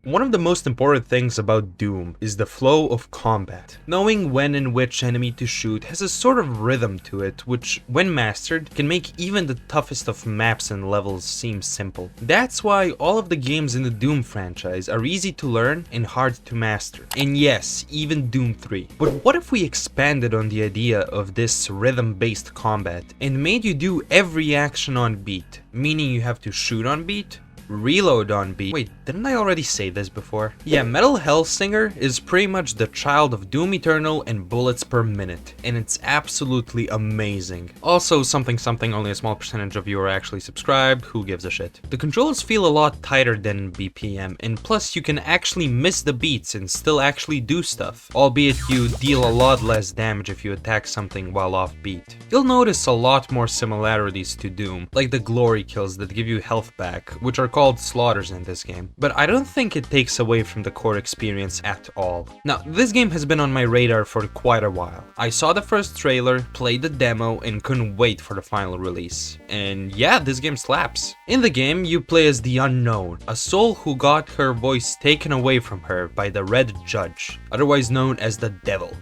One of the most important things about Doom is the flow of combat. Knowing when and which enemy to shoot has a sort of rhythm to it, which, when mastered, can make even the toughest of maps and levels seem simple. That's why all of the games in the Doom franchise are easy to learn and hard to master. And yes, even Doom 3. But what if we expanded on the idea of this rhythm-based combat and made you do every action on beat? Meaning you have to shoot on beat, reload on beat. Wait, didn't I already say this before? Yeah, Metal Hellsinger is pretty much the child of Doom Eternal and bullets per minute, and it's absolutely amazing. Also, something only a small percentage of you are actually subscribed, who gives a shit. The controls feel a lot tighter than BPM, and plus you can actually miss the beats and still actually do stuff, albeit you deal a lot less damage if you attack something while off beat. You'll notice a lot more similarities to Doom, like the glory kills that give you health back, which are called slaughters in this game, but I don't think it takes away from the core experience at all. Now, this game has been on my radar for quite a while. I saw the first trailer, played the demo, and couldn't wait for the final release. And yeah, this game slaps. In the game, you play as the Unknown, a soul who got her voice taken away from her by the Red Judge, otherwise known as the Devil.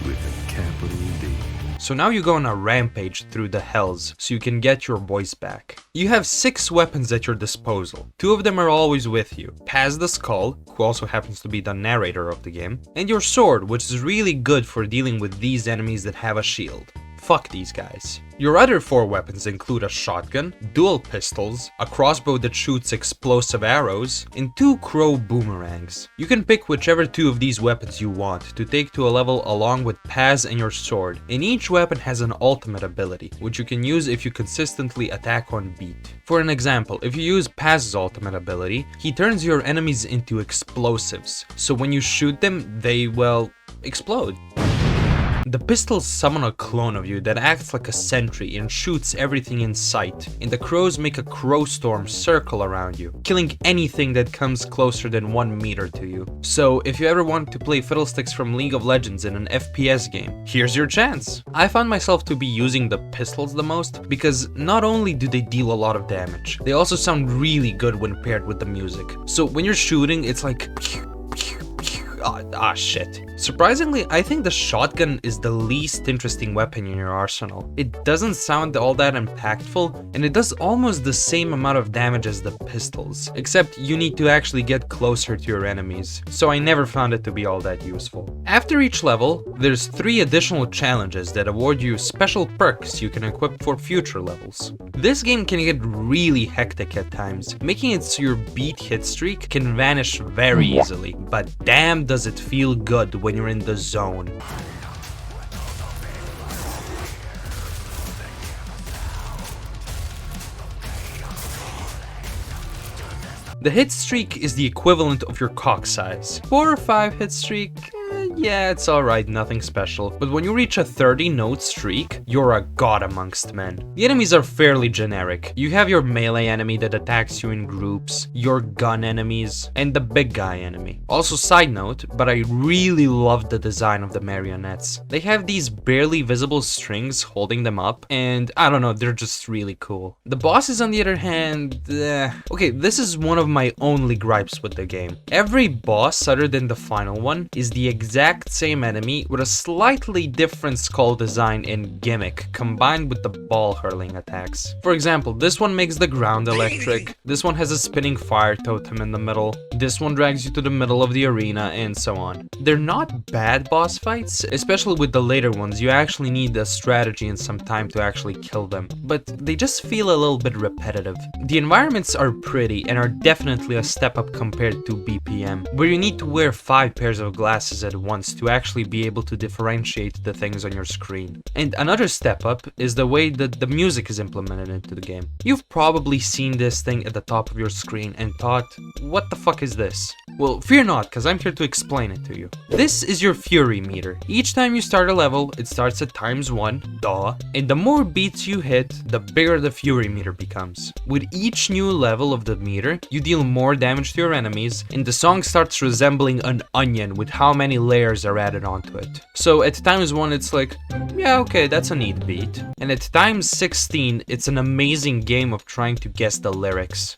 With a capital D. So now you go on a rampage through the hells, so you can get your voice back. You have 6 weapons at your disposal. 2 of them are always with you. Paz the Skull, who also happens to be the narrator of the game, and your sword, which is really good for dealing with these enemies that have a shield. Fuck these guys. Your other 4 weapons include a shotgun, dual pistols, a crossbow that shoots explosive arrows, and 2 crow boomerangs. You can pick whichever 2 of these weapons you want to take to a level along with Paz and your sword, and each weapon has an ultimate ability, which you can use if you consistently attack on beat. For an example, if you use Paz's ultimate ability, he turns your enemies into explosives, so when you shoot them, they, well, explode. The pistols summon a clone of you that acts like a sentry and shoots everything in sight, and the crows make a crow storm circle around you, killing anything that comes closer than 1 meter to you. So if you ever want to play Fiddlesticks from League of Legends in an FPS game, here's your chance! I found myself to be using the pistols the most, because not only do they deal a lot of damage, they also sound really good when paired with the music. So when you're shooting, it's like shit. Surprisingly, I think the shotgun is the least interesting weapon in your arsenal. It doesn't sound all that impactful, and it does almost the same amount of damage as the pistols, except you need to actually get closer to your enemies, so I never found it to be all that useful. After each level, there's 3 additional challenges that award you special perks you can equip for future levels. This game can get really hectic at times, making it so your beat hit streak can vanish very easily, but damn does it feel good when you're in the zone. The hit streak is the equivalent of your cock size. 4 or 5 hit streak? Yeah, it's alright, nothing special. But when you reach a 30-note streak, you're a god amongst men. The enemies are fairly generic. You have your melee enemy that attacks you in groups, your gun enemies, and the big guy enemy. Also, side note, but I really love the design of the marionettes. They have these barely visible strings holding them up, and I don't know, they're just really cool. The bosses, on the other hand, okay, this is one of my only gripes with the game. Every boss, other than the final one, is the exact same enemy with a slightly different skull design and gimmick combined with the ball hurling attacks. For example, this one makes the ground electric, this one has a spinning fire totem in the middle, this one drags you to the middle of the arena, and so on. They're not bad boss fights, especially with the later ones. You actually need a strategy and some time to actually kill them, but they just feel a little bit repetitive. The environments are pretty and are definitely a step up compared to BPM, where you need to wear 5 pairs of glasses at once to actually be able to differentiate the things on your screen. And another step up is the way that the music is implemented into the game. You've probably seen this thing at the top of your screen and thought, what the fuck is this? Well, fear not, because I'm here to explain it to you. This is your fury meter. Each time you start a level, it starts at ×1, duh, and the more beats you hit, the bigger the fury meter becomes. With each new level of the meter, you deal more damage to your enemies, and the song starts resembling an onion with how many layers are added onto it. So at ×1 it's like, yeah, okay, that's a neat beat. And at ×16 it's an amazing game of trying to guess the lyrics.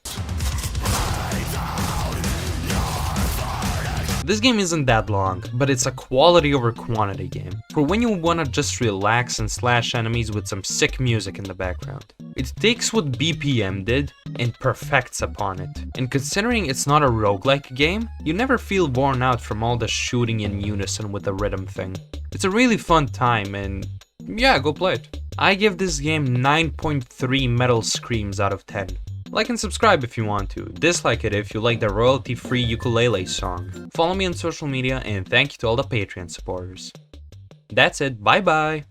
This game isn't that long, but it's a quality over quantity game, for when you wanna just relax and slash enemies with some sick music in the background. It takes what BPM did and perfects upon it, and considering it's not a roguelike game, you never feel worn out from all the shooting in unison with the rhythm thing. It's a really fun time and yeah, go play it. I give this game 9.3 metal screams out of 10. Like and subscribe if you want to, dislike it if you like the royalty-free ukulele song. Follow me on social media, and thank you to all the Patreon supporters. That's it, bye bye!